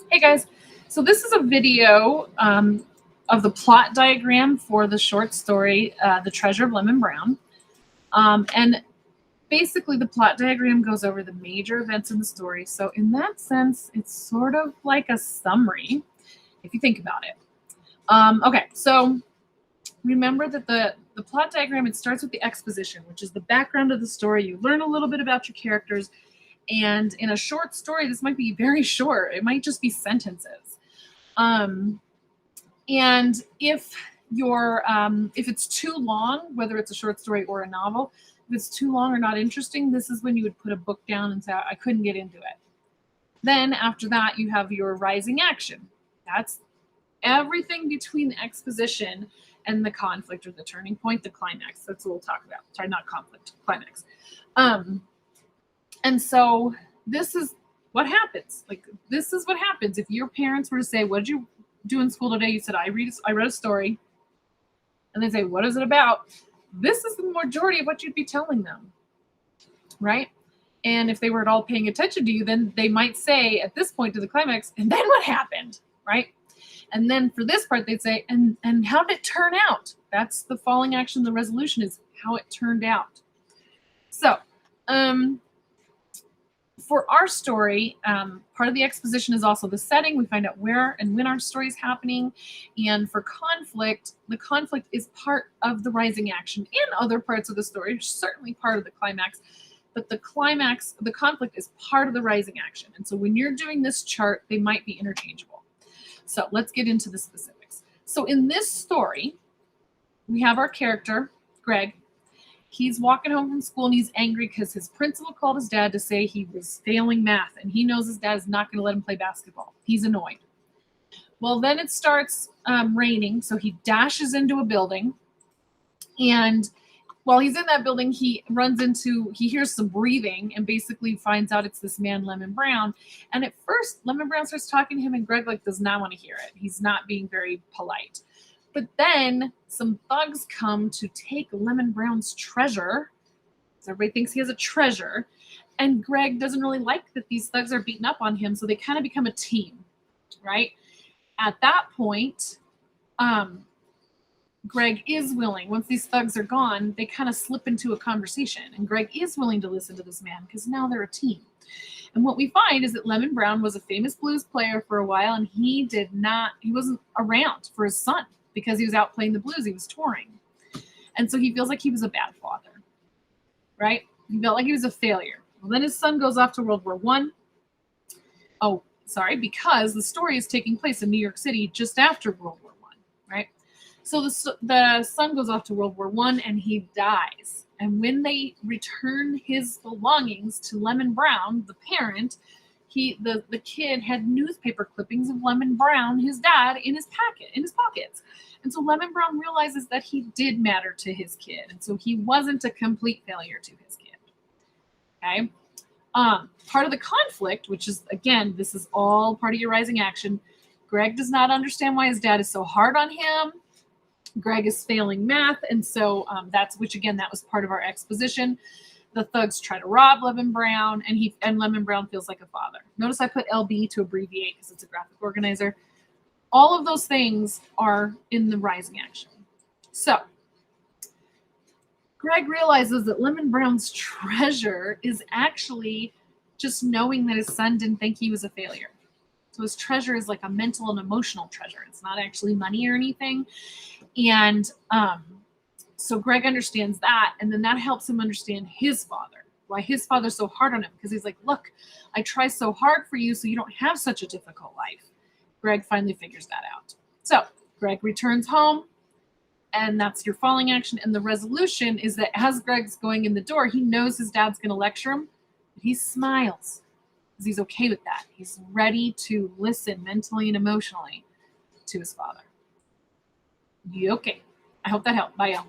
Hey guys, so this is a video of the plot diagram for the short story, The Treasure of Lemon Brown. And basically, the plot diagram goes over the major events in the story. So, in that sense, it's sort of like a summary if you think about it. Okay, so remember that the plot diagram, it starts with the exposition, which is the background of the story. You learn a little bit about your characters. And in a short story, this might be very short. It might just be sentences. And if it's too long, whether it's a short story or a novel, if it's too long or not interesting, this is when you would put a book down and say, I couldn't get into it. Then after that, you have your rising action. That's everything between the exposition and the conflict or the turning point, the climax. That's what we'll talk about. Sorry, not conflict, climax. And so this is what happens. This is what happens if your parents were to say, "What did you do in school today?" You said, I read a story. And they say, "What is it about?" This is the majority of what you'd be telling them, right? And if they were at all paying attention to you, then they might say at this point to the climax, "And then what happened?" Right? And then for this part, they'd say, and how did it turn out? That's the falling action. The resolution is how it turned out. So, for our story, part of the exposition is also the setting. We find out where and when our story is happening. And for conflict, the conflict is part of the rising action and other parts of the story, certainly part of the climax. But the conflict is part of the rising action. And so when you're doing this chart, they might be interchangeable. So let's get into the specifics. So in this story, we have our character, Greg. He's walking home from school and he's angry because his principal called his dad to say he was failing math and he knows his dad is not going to let him play basketball. He's annoyed. Well, then it starts raining, so he dashes into a building. And while he's in that building, he hears some breathing and basically finds out it's this man, Lemon Brown. And at first, Lemon Brown starts talking to him and Greg does not want to hear it. He's not being very polite. But then some thugs come to take Lemon Brown's treasure. So everybody thinks he has a treasure. And Greg doesn't really like that these thugs are beating up on him, so they kind of become a team, right? At that point, Greg is willing, once these thugs are gone, they kind of slip into a conversation. And Greg is willing to listen to this man because now they're a team. And what we find is that Lemon Brown was a famous blues player for a while, and he wasn't around for his son because he was out playing the blues. He was touring. And so he feels like he was a bad father, right? He felt like he was a failure. Well, then his son goes off to World War I. Oh, sorry, because the story is taking place in New York City just after World War I, right? So the son goes off to World War I and he dies. And when they return his belongings to Lemon Brown, the parent, the kid had newspaper clippings of Lemon Brown, his dad, in his pockets. And so Lemon Brown realizes that he did matter to his kid. And so he wasn't a complete failure to his kid. Okay? Part of the conflict, which is, again, this is all part of your rising action. Greg does not understand why his dad is so hard on him. Greg is failing math, and so that was part of our exposition. The thugs try to rob Lemon Brown, and Lemon Brown feels like a father. Notice I put LB to abbreviate because it's a graphic organizer. All of those things are in the rising action. So Greg realizes that Lemon Brown's treasure is actually just knowing that his son didn't think he was a failure. So his treasure is like a mental and emotional treasure. It's not actually money or anything. And so Greg understands that, and then that helps him understand his father, why his father's so hard on him, because he's like, look, I try so hard for you so you don't have such a difficult life. Greg finally figures that out. So Greg returns home, and that's your falling action. And the resolution is that as Greg's going in the door, he knows his dad's going to lecture him, but he smiles because he's okay with that. He's ready to listen mentally and emotionally to his father. Okay. I hope that helped. Bye, y'all.